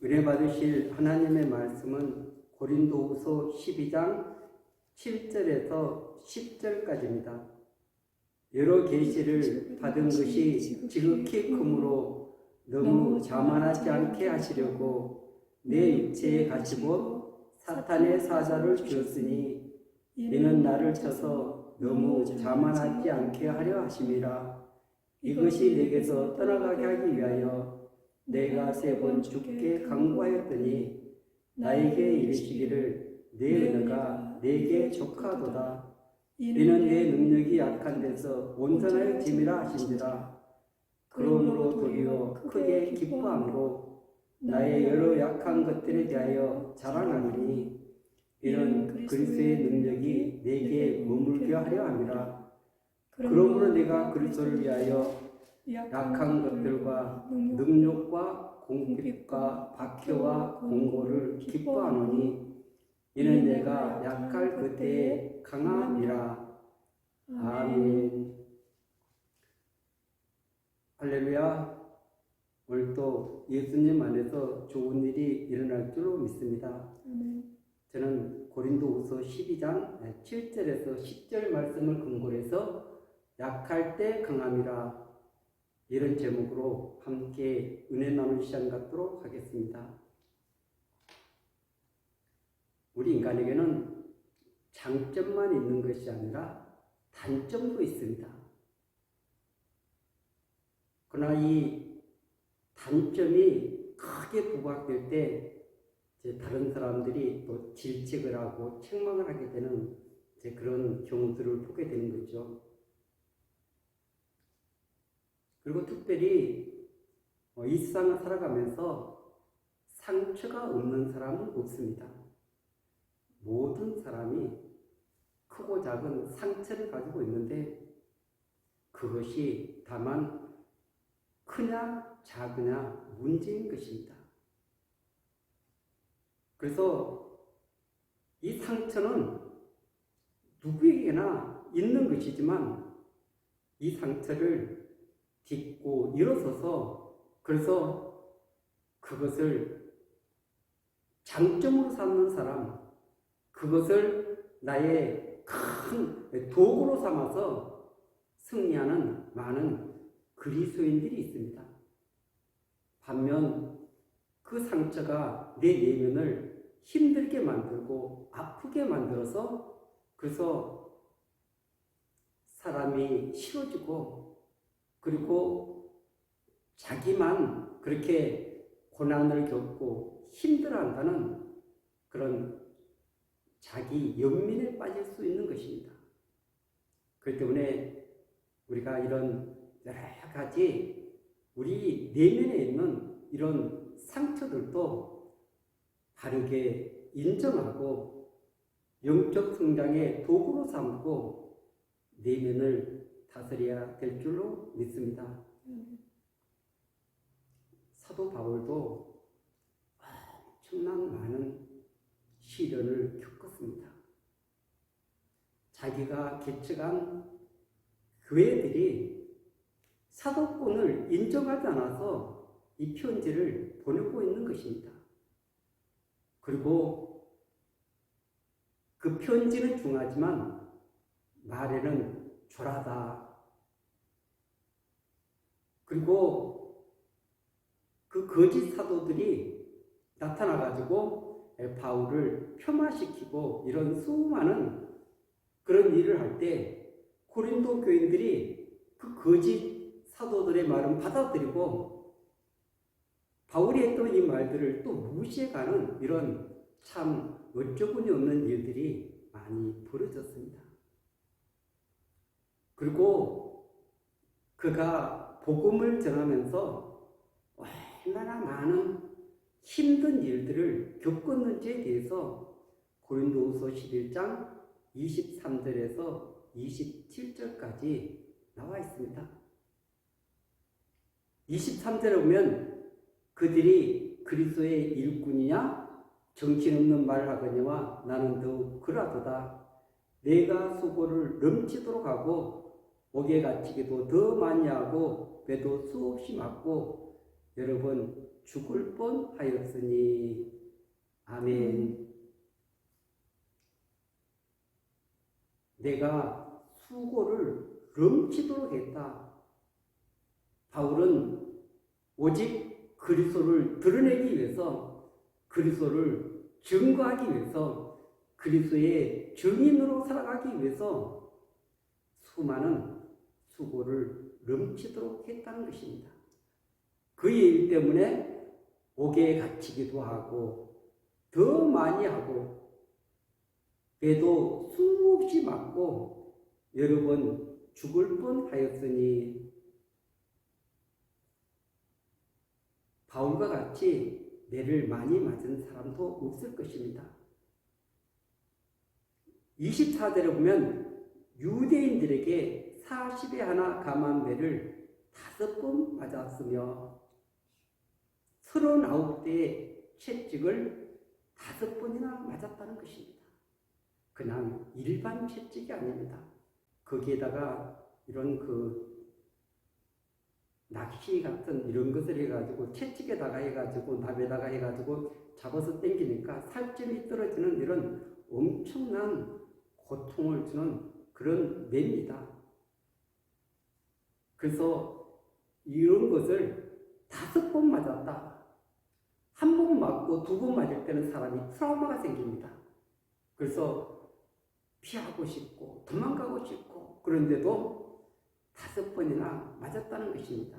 은혜 받으실 하나님의 말씀은 고린도후서 12장 7절에서 10절까지입니다. 여러 계시를 받은 것이 지극히 크므로 너무 자만하지 않게 하시려고 내 육체에 가시고 사탄의 사자를 주었으니 이는 나를 쳐서 너무 자만하지 않게 하려 하심이라. 이것이 내게서 떠나가게 하기 위하여 내가 3번 주께 간구하였더니 나에게 이르시기를 내 은혜가 내게 족하도다. 이는 내 능력이 약한 데서 온전하여 짐이라 하신지라. 그러므로 도리어 크게 기뻐함으로 나의 여러 약한 것들에 대하여 자랑하노니 이는 그리스도의 능력이 내게 머물게 하려 함이라. 그러므로 내가 그리스도를 위하여 약한 것들과 능력과 공핍과 박해와 공고를 기뻐하노니 이는 내가 약할 그때에 강함이라. 아멘. 할렐루야. 오늘 또 예수님 안에서 좋은 일이 일어날 줄로 믿습니다. 저는 고린도후서 12장 7절에서 10절 말씀을 근거로 해서 약할 때 강함이라, 이런 제목으로 함께 은혜 나눌 시간 갖도록 하겠습니다. 우리 인간에게는 장점만 있는 것이 아니라 단점도 있습니다. 그러나 이 단점이 크게 부각될 때 다른 사람들이 또 질책을 하고 책망을 하게 되는 그런 경우들을 보게 되는 거죠. 그리고 특별히 이 세상을 살아가면서 상처가 없는 사람은 없습니다. 모든 사람이 크고 작은 상처를 가지고 있는데 그것이 다만 크냐 작으냐 문제인 것입니다. 그래서 이 상처는 누구에게나 있는 것이지만 이 상처를 딛고 일어서서 그래서 그것을 장점으로 삼는 사람, 그것을 나의 큰 도구로 삼아서 승리하는 많은 그리스도인들이 있습니다. 반면 그 상처가 내 내면을 힘들게 만들고 아프게 만들어서 그래서 사람이 싫어지고 그리고 자기만 그렇게 고난을 겪고 힘들어한다는 그런 자기 연민에 빠질 수 있는 것입니다. 그렇기 때문에 우리가 이런 여러 가지 우리 내면에 있는 이런 상처들도 바르게 인정하고 영적 성장의 도구로 삼고 내면을 다스려야 될 줄로 믿습니다. 사도 바울도 엄청난 많은 시련을 겪었습니다. 자기가 개척한 교회들이 사도권을 인정하지 않아서 이 편지를 보내고 있는 것입니다. 그리고 그 편지는 중하지만 말에는 졸하다. 그리고 그 거짓 사도들이 나타나가지고 바울을 폄하시키고 이런 수많은 그런 일을 할 때 고린도 교인들이 그 거짓 사도들의 말은 받아들이고 바울이 했던 이 말들을 또 무시해가는 이런 참 어처구니 없는 일들이 많이 벌어졌습니다. 그리고 그가 복음을 전하면서 얼마나 많은 힘든 일들을 겪었는지에 대해서 고린도후서 11장 23절에서 27절까지 나와 있습니다. 23절에 보면 그들이 그리스도의 일꾼이냐 정신없는 말을 하거니와 나는 더욱 그러하도다. 내가 수고를 넘치도록 하고 옥에 갇히기도 더 많이 하고 배도 수없이 맞고 여러분 죽을 뻔하였으니. 아멘. 내가 수고를 넘치도록 했다. 바울은 오직 그리스도를 드러내기 위해서, 그리스도를 증거하기 위해서, 그리스도의 증인으로 살아가기 위해서 수많은 수고를 넘치도록 했다는 것입니다. 그 일 때문에 옥에 갇히기도 하고 더 많이 하고 배도 수없이 맞고 여러 번 죽을 뻔하였으니. 바울과 같이 매를 많이 맞은 사람도 없을 것입니다. 24절에 보면 유대인들에게 40에 하나 감한 매를 5번 맞았으며 39대의 채찍을 5번이나 맞았다는 것입니다. 그냥 일반 채찍이 아닙니다. 거기에다가 이런 낚시 같은 이런 것을 해가지고 채찍에다가 해가지고 납에다가 해가지고 잡아서 당기니까 살점이 떨어지는 이런 엄청난 고통을 주는 그런 매입니다. 그래서 이런 것을 5번 맞았다. 한 번 맞고 2번 맞을 때는 사람이 트라우마가 생깁니다. 그래서 피하고 싶고 도망가고 싶고 그런데도 5번이나 맞았다는 것입니다.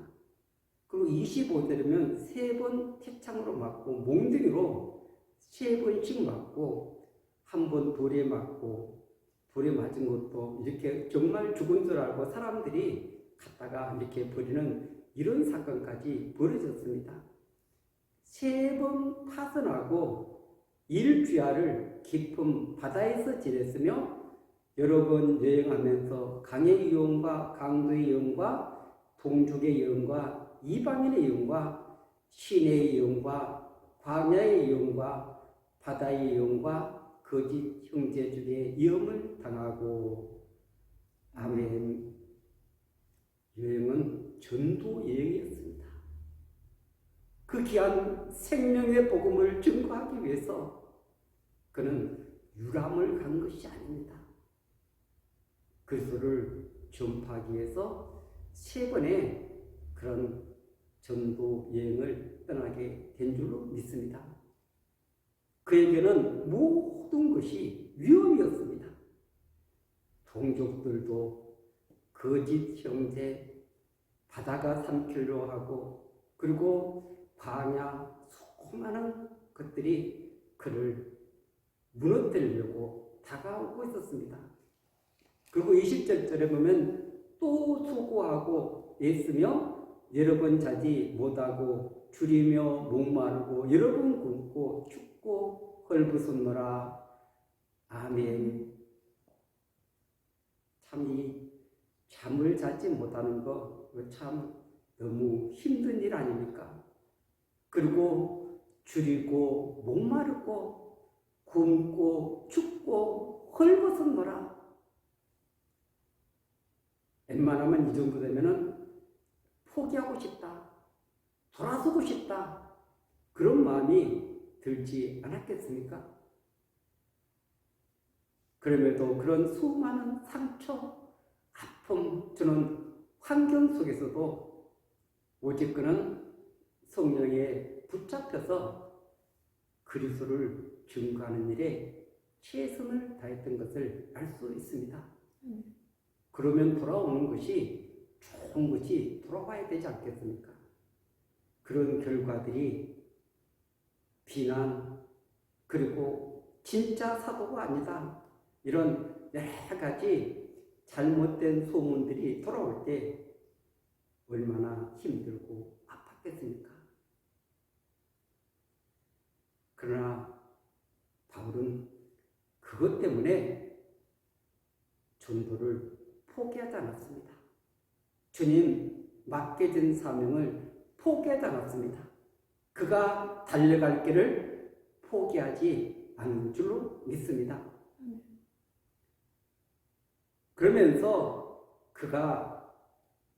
그리고 25절이면 3번 태창으로 맞고 몽둥이로 3번씩 맞고 한 번 돌에 맞고 돌에 맞은 것도 이렇게 정말 죽은 줄 알고 사람들이 갖다가 이렇게 버리는 이런 사건까지 벌어졌습니다. 3번 파선하고 일주야를 깊은 바다에서 지냈으며 여러 번 여행하면서 강의 여행과 강도의 여행과 동족의 여행과 이방인의 여행과 시내의 여행과 광야의 여행과 바다의 여행과 거짓 형제들의 위험을 당하고. 아멘. 여행은 전도 여행이었습니다. 그 귀한 생명의 복음을 증거하기 위해서 그는 유람을 간 것이 아닙니다. 그리스도를 전파하기 위해서 3번의 그런 전도 여행을 떠나게 된 줄로 믿습니다. 그에게는 모든 것이 위험이었습니다. 동족들도 거짓 형제, 바다가 삼키려 하고 그리고 광야 수많은 것들이 그를 무너뜨리려고 다가오고 있었습니다. 그리고 20절에 보면 또 수고하고 애쓰며 여러 번 자지 못하고 줄이며 목마르고 여러 번 굶고 춥고 헐벗었노라. 아멘. 참 이 잠을 자지 못하는 거 참 너무 힘든 일 아닙니까? 그리고 줄이고 목마르고 굶고 춥고 헐벗었노라. 웬만하면 이 정도 되면은 포기하고 싶다, 돌아서고 싶다, 그런 마음이 들지 않았겠습니까? 그럼에도 그런 수많은 상처, 아픔 주는 환경 속에서도 오직 그는 성령에 붙잡혀서 그리스도를 증거하는 일에 최선을 다했던 것을 알 수 있습니다. 그러면 돌아오는 것이 좋은 것이 돌아와야 되지 않겠습니까? 그런 결과들이 비난, 그리고 진짜 사도가 아니다, 이런 여러 가지 잘못된 소문들이 돌아올 때 얼마나 힘들고 아팠겠습니까? 그러나 바울은 그것 때문에 전도를 포기하지 않았습니다. 주님 맡겨진 사명을 포기하지 않았습니다. 그가 달려갈 길을 포기하지 않는 줄로 믿습니다. 그러면서 그가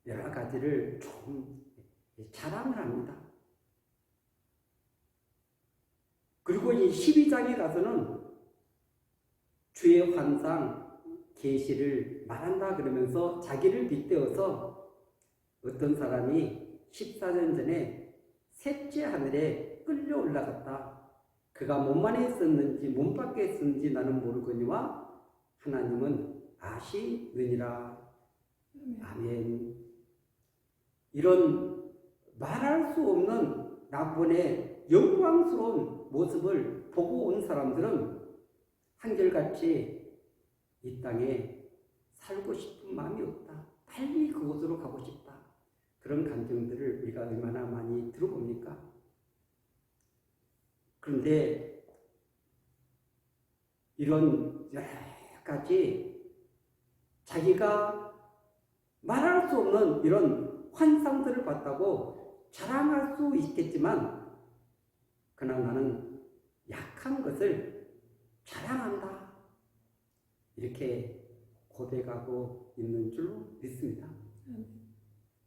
여러 가지를 좀 자랑을 합니다. 그리고 이 12장에 가서는 주의 환상, 계시를 말한다 그러면서 자기를 빗대어서 어떤 사람이 14년 전에 셋째 하늘에 끌려 올라갔다. 그가 몸 안에 있었는지 몸 밖에 있었는지 나는 모르거니와 하나님은 아시느니라. 아멘. 이런 말할 수 없는 나본의 영광스러운 모습을 보고 온 사람들은 한결같이 이 땅에 살고 싶은 마음이 없다. 빨리 그곳으로 가고 싶다. 그런 감정들을 우리가 얼마나 많이 들어봅니까? 그런데 이런 여러 가지 자기가 말할 수 없는 이런 환상들을 봤다고 자랑할 수 있겠지만 그러나 나는 약한 것을 자랑한다. 이렇게 고백하고 있는 줄로 믿습니다.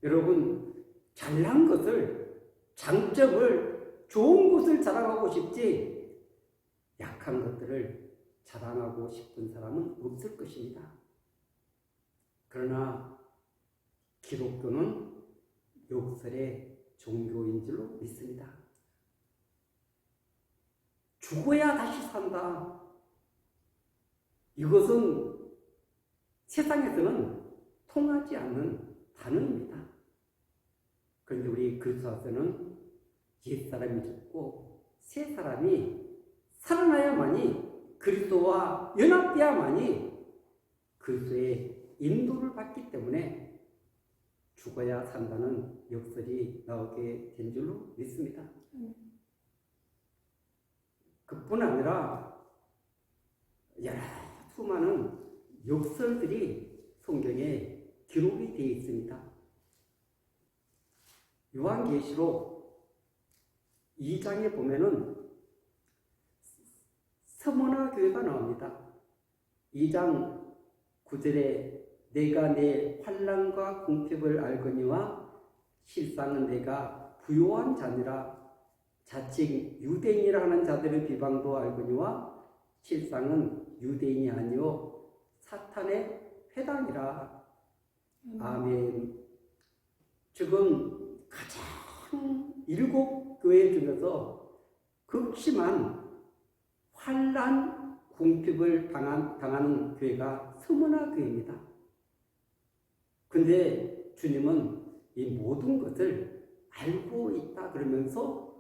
여러분, 잘난 것을, 장점을, 좋은 것을 자랑하고 싶지 약한 것들을 자랑하고 싶은 사람은 없을 것입니다. 그러나 기독교는 역설의 종교인 줄로 믿습니다. 죽어야 다시 산다. 이것은 세상에서는 통하지 않는 단어입니다. 그런데 우리 그리스도에서는 옛사람이 죽고 새 사람이 살아나야만이 그리스도와 연합돼야만이 그리스도의 인도를 받기 때문에 죽어야 산다는 역설이 나오게 된 줄로 믿습니다. 그뿐 아니라 여러 수많은 역설들이 성경에 기록이 되어 있습니다. 요한계시록 2장에 보면은 서머나 교회가 나옵니다. 2장 9절에 내가 내 환난과 궁핍을 알거니와 실상은 내가 부요한 자니라. 자칭 유대인이라 하는 자들의 비방도 알거니와 실상은 유대인이 아니요 사탄의 회당이라. 아멘. 지금 가장 7교회 중에서 극심한 환난 궁핍을 당하는 교회가 서머나 교회입니다. 근데 주님은 이 모든 것을 알고 있다 그러면서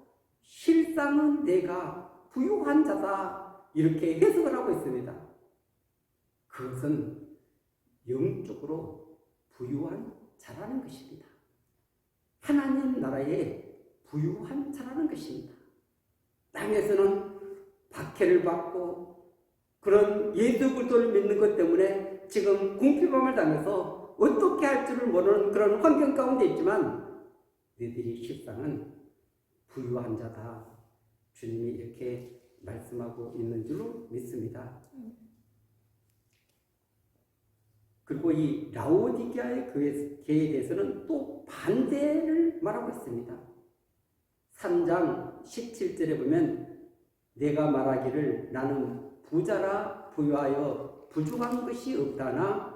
실상은 내가 부유한 자다 이렇게 해석을 하고 있습니다. 그것은 영적으로 부유한 자라는 것입니다. 하나님 나라에 부유한 자라는 것입니다. 땅에서는 박해를 받고 그런 예수 그리스도를 믿는 것 때문에 지금 궁핍함을 당해서 어떻게 할 줄을 모르는 그런 환경 가운데 있지만 너희들이 실상은 부유한 자다. 주님이 이렇게 말씀하고 있는 줄로 믿습니다. 그리고 이 라오디게아의 교회에 대해서는 또 반대를 말하고 있습니다. 3장 17절에 보면 내가 말하기를 나는 부자라 부유하여 부족한 것이 없다나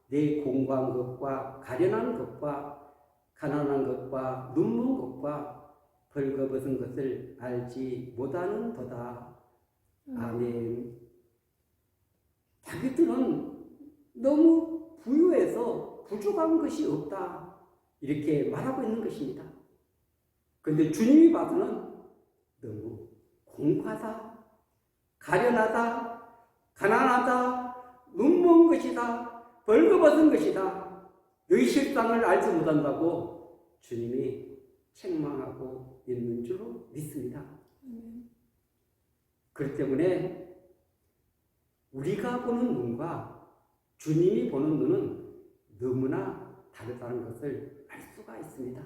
내 공고한 것과 가련한 것과 가난한 것과 눈먼 것과 벌거벗은 것을 알지 못하는 도다. 아멘. 자기들은 너무 부유해서 부족한 것이 없다. 이렇게 말하고 있는 것입니다. 그런데 주님이 봐서는 너무 공고하다, 가련하다, 가난하다, 눈먼 것이다, 벌거벗은 것이다. 너희 실상을 알지 못한다고 주님이 책망하고 있는 줄로 믿습니다. 그렇기 때문에 우리가 보는 눈과 주님이 보는 눈은 너무나 다르다는 것을 알 수가 있습니다.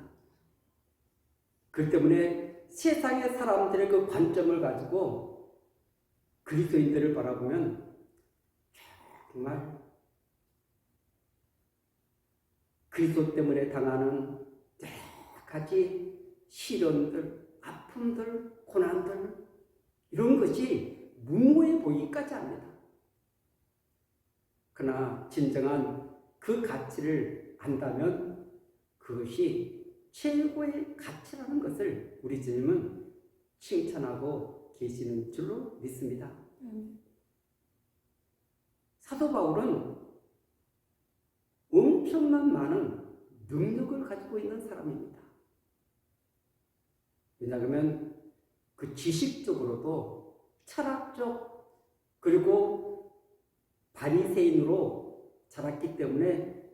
그렇기 때문에 세상의 사람들의 그 관점을 가지고 그리스도인들을 바라보면 정말 그리스도 때문에 당하는 여러 가지 시련들, 아픔들, 고난들 이런 것이 무모해 보이기까지 합니다. 그러나 진정한 그 가치를 안다면 그것이 최고의 가치라는 것을 우리 주님은 칭찬하고 계시는 줄로 믿습니다. 사도 바울은 엄청난 많은 능력을 가지고 있는 사람입니다. 왜냐하면 그 지식적으로도 철학적 그리고 바리새인으로 자랐기 때문에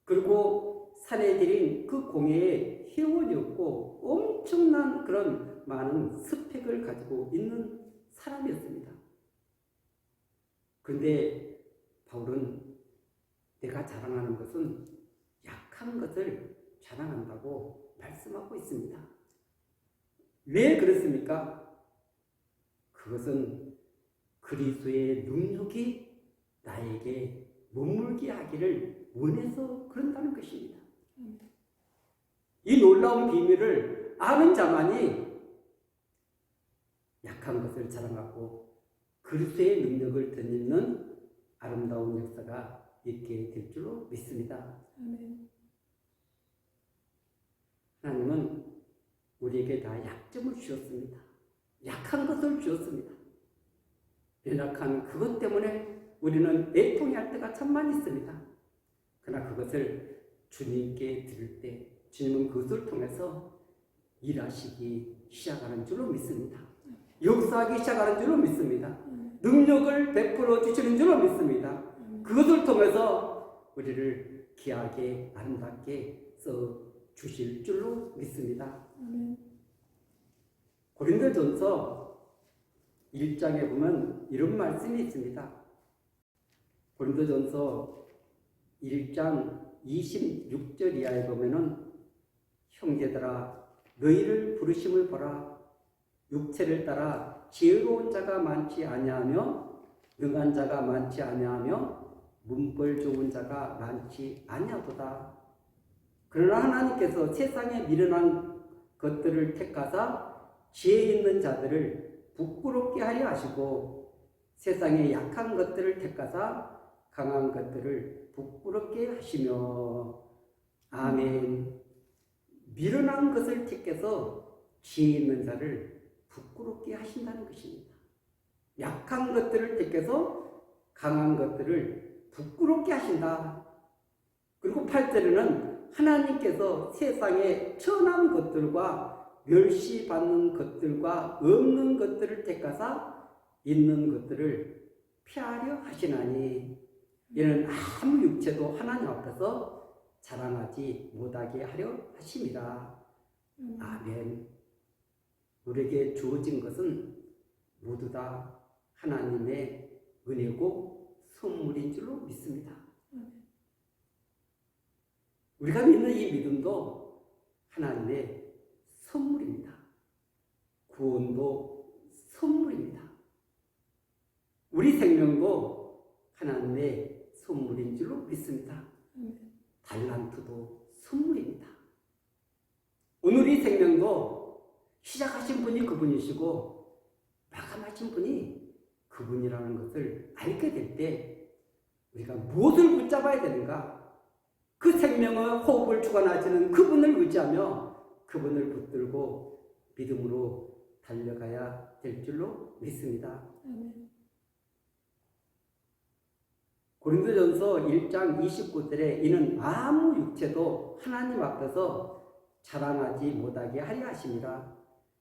그리고 사내들인 그 공회의 회원이었고 엄청난 그런 많은 스펙을 가지고 있는 사람이었습니다. 그런데 바울은 내가 자랑하는 것은 약한 것을 자랑한다고 말씀하고 있습니다. 왜 그렇습니까? 그것은 그리스도의 능력이 나에게 머물게 하기를 원해서 그런다는 것입니다. 이 놀라운 비밀을 아는 자만이 약한 것을 자랑하고 그리스도의 능력을 덧입는 아름다운 역사가 있게 될 줄로 믿습니다. 하나님은 우리에게 다 약점을 주셨습니다. 약한 것을 주셨습니다. 연약한 그것 때문에 우리는 애통해할 때가 참 많이 있습니다. 그러나 그것을 주님께 드릴 때 주님은 그것을 통해서 일하시기 시작하는 줄로 믿습니다. 역사하기 시작하는 줄로 믿습니다. 능력을 베풀어 주시는 줄로 믿습니다. 그것을 통해서 우리를 귀하게 아름답게 써 주실 줄로 믿습니다. 고린도전서 1장에 보면 이런 말씀이 있습니다. 고린도전서 1장 26절 이하에 보면은 형제들아 너희를 부르심을 보라. 육체를 따라 지혜로운 자가 많지 아니하며 능한 자가 많지 아니하며 문벌 좋은 자가 많지 아니하도다. 그러나 하나님께서 세상에 미련한 것들을 택하사 지혜 있는 자들을 부끄럽게 하려 하시고 세상에 약한 것들을 택하사 강한 것들을 부끄럽게 하시며 아멘. 미련한 것을 택해서 지혜 있는 자를 부끄럽게 하신다는 것입니다. 약한 것들을 택해서 강한 것들을 부끄럽게 하신다. 그리고 8절에는 하나님께서 세상에 천한 것들과 멸시받는 것들과 없는 것들을 택하사 있는 것들을 피하려 하시나니 이는 아무 육체도 하나님 앞에서 자랑하지 못하게 하려 하심이라. 아멘. 우리에게 주어진 것은 모두 다 하나님의 은혜고 선물인 줄로 믿습니다. 우리가 믿는 이 믿음도 하나님의 선물입니다. 구원도 선물입니다. 우리 생명도 하나님의 선물인 줄로 믿습니다. 달란트도 선물입니다. 오늘 이 생명도 시작하신 분이 그분이시고 마감하신 분이 그분이라는 것을 알게 될 때 우리가 무엇을 붙잡아야 되는가? 그 생명의 호흡을 주관하시는 그분을 의지하며 그분을 붙들고 믿음으로 달려가야 될 줄로 믿습니다. 고린도전서 1장 29절에 이는 아무 육체도 하나님 앞에서 자랑하지 못하게 하려 하심이라.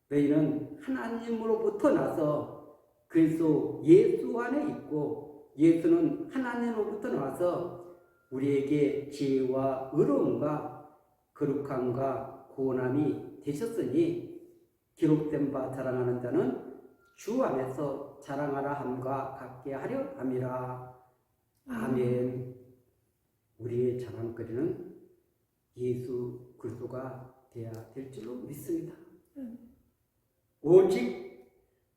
너희는 하나님으로부터 나서 그리스도 예수 안에 있고 예수는 하나님으로부터 나와서 우리에게 지혜와 의로움과 거룩함과 구원함이 되셨으니 기록된 바 자랑하는 자는 주 안에서 자랑하라 함과 같게 하려 함이라. 아멘. 우리의 자랑거리는 예수 그리스도가 되어야 될 줄로 믿습니다. 오직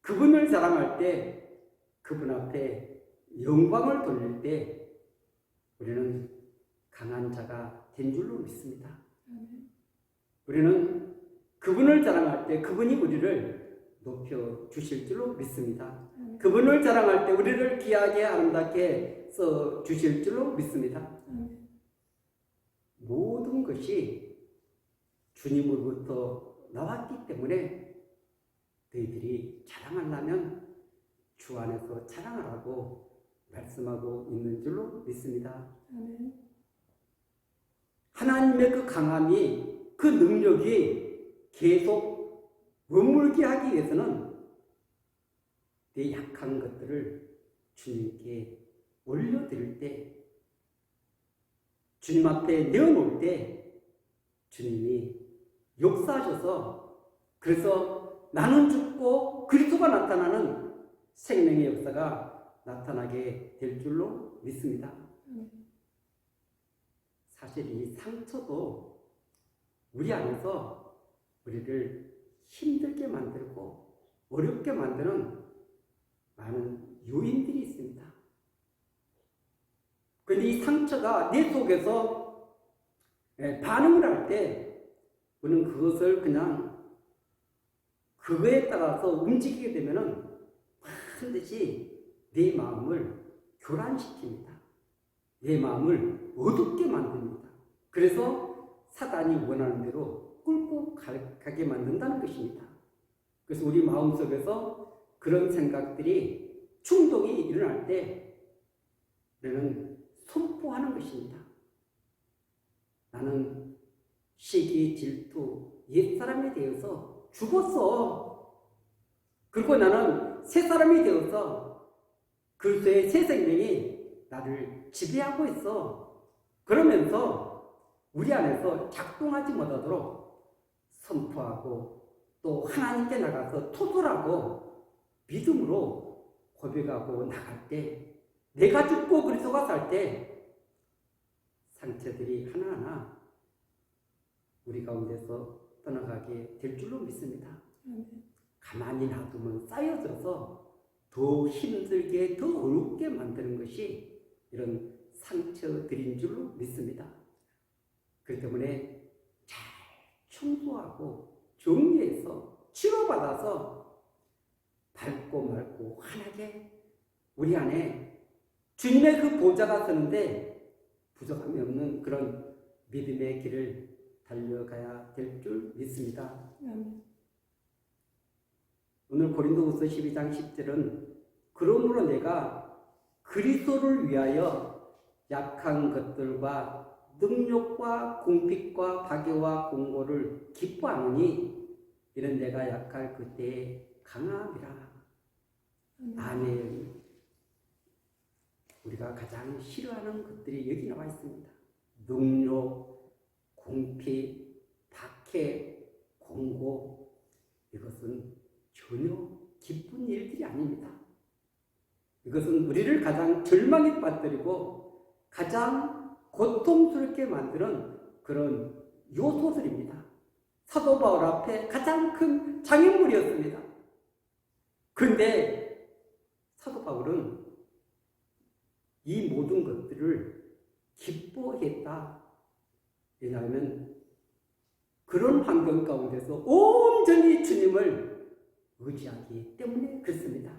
그분을 자랑할 때 그분 앞에 영광을 돌릴 때 우리는 강한 자가 된 줄로 믿습니다. 우리는 그분을 자랑할 때 그분이 우리를 높여 주실 줄로 믿습니다. 그분을 자랑할 때 우리를 귀하게 아름답게 써 주실 줄로 믿습니다. 모든 것이 주님으로부터 나왔기 때문에 너희들이 자랑하려면 주 안에서 자랑하라고 말씀하고 있는 줄로 믿습니다. 하나님의 그 강함이, 그 능력이 계속 머물게 하기 위해서는 내 약한 것들을 주님께 올려드릴 때, 주님 앞에 내어놓을 때 주님이 역사하셔서, 그래서 나는 죽고 그리스도가 나타나는 생명의 역사가 나타나게 될 줄로 믿습니다. 사실 이 상처도 우리 안에서 우리를 힘들게 만들고 어렵게 만드는 많은 요인들이 있습니다. 그런데 이 상처가 내 속에서 반응을 할 때 우리는 그것을 그냥 그거에 따라서 움직이게 되면은 반드시 내 마음을 교란시킵니다. 내 마음을 어둡게 만듭니다. 그래서 사단이 원하는 대로 끌고 가게 만든다는 것입니다. 그래서 우리 마음속에서 그런 생각들이, 충동이 일어날 때 우리는 선포하는 것입니다. 나는 시기, 질투, 옛사람이 되어서 죽었어. 그리고 나는 새사람이 되어서 그리스도의 새 생명이 나를 지배하고 있어. 그러면서 우리 안에서 작동하지 못하도록 선포하고 또 하나님께 나가서 토설하고 믿음으로 고백하고 나갈 때, 내가 죽고 그리스도가 살 때 상처들이 하나하나 우리 가운데서 떠나가게 될 줄로 믿습니다. 가만히 놔두면 쌓여져서 더 힘들게, 더 어렵게 만드는 것이 이런 상처들인 줄로 믿습니다. 그렇기 때문에 잘 청소하고 정리해서 치료받아서 밝고 맑고 환하게 우리 안에 주님의 그 보좌가 서는데 부족함이 없는 그런 믿음의 길을 달려가야 될 줄 믿습니다. 오늘 고린도후서 12장 10절은 그러므로 내가 그리스도를 위하여 약한 것들과 능력과 궁핍과 박해와 공고를 기뻐하노니 이는 내가 약할 그때에 강함이라. 아멘. 우리가 가장 싫어하는 것들이 여기 나와 있습니다. 능력, 궁핍, 박해, 공고, 이것은 전혀 기쁜 일들이 아닙니다. 이것은 우리를 가장 절망에 빠뜨리고 가장 고통스럽게 만드는 그런 요소들입니다. 사도 바울 앞에 가장 큰 장애물이었습니다. 그런데 사도 바울은 이 모든 것들을 기뻐했다. 왜냐하면 그런 환경 가운데서 온전히 주님을 의지하기 때문에 그렇습니다.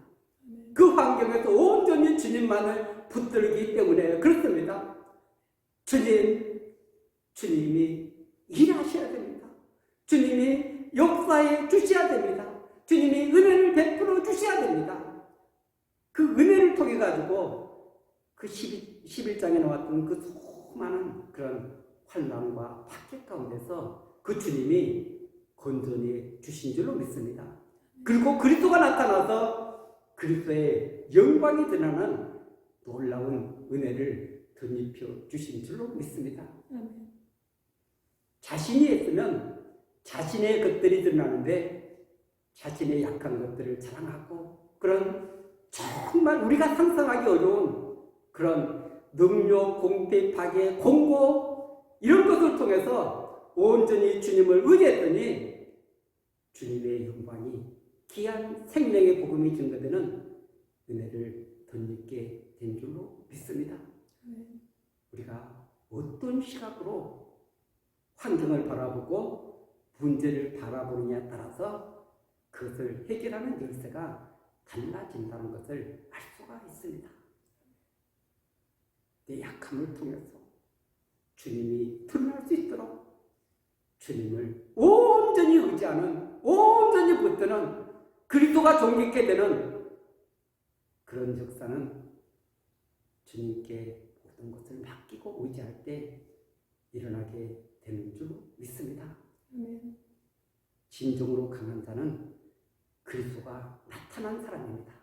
그 환경에서 온전히 주님만을 붙들기 때문에 그렇습니다. 주님이 일하셔야 됩니다. 주님이 역사에 주셔야 됩니다. 주님이 은혜를 베풀어 주셔야 됩니다. 그 은혜를 통해 가지고 그 11장에 나왔던 그 수많은 그런 환난과 박해 가운데서 그 주님이 건전해 주신 줄로 믿습니다. 그리고 그리스도가 나타나서 그리스도의 영광이 드러나는 놀라운 은혜를 덧입혀 주신 줄로 믿습니다. 자신이 했으면 자신의 것들이 드러나는데 자신의 약한 것들을 자랑하고 그런 정말 우리가 상상하기 어려운 그런 능력, 공핍, 박해, 공고 이런 것을 통해서 온전히 주님을 의지했더니 주님의 영광이 귀한 생명의 복음이 증거되는 은혜를 덧입게 된 줄로 믿습니다. 우리가 어떤 시각으로 환경을 바라보고 문제를 바라보느냐에 따라서 그 그것을 해결하는 열쇠가 달라진다는 것을 알 수가 있습니다. 내 약함을 통해서 주님이 드러날 수 있도록 주님을 온전히 의지하는, 온전히 붙드는, 그리스도가 존귀케 되는 그런 역사는 주님께 모든 것을 맡기고 의지할 때 일어나게 되는 줄 믿습니다. 아멘. 진정으로 강한 자는 그리스도가 나타난 사람입니다.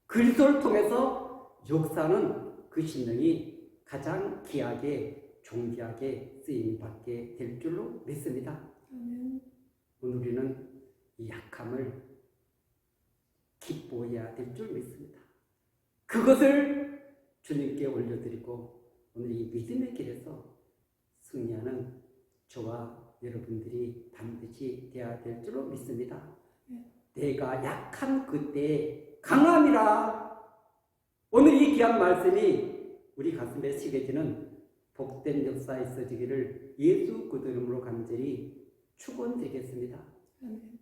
그리스도를 통해서 역사는 그 신령이 가장 귀하게 존귀하게 쓰임받게 될 줄로 믿습니다. 아멘. 오늘 우리는 이 약함을 기뻐해야 될 줄 믿습니다. 그것을 주님께 올려드리고 오늘 이 믿음의 길에서 승리하는 저와 여러분들이 반드시 되어야 될 줄로 믿습니다. 내가 약한 그때의 강함이라. 오늘 이 귀한 말씀이 우리 가슴에 새겨지는 복된 역사에 있어지기를 예수 그리스도 이름으로 간절히 축원드리겠습니다. 아멘.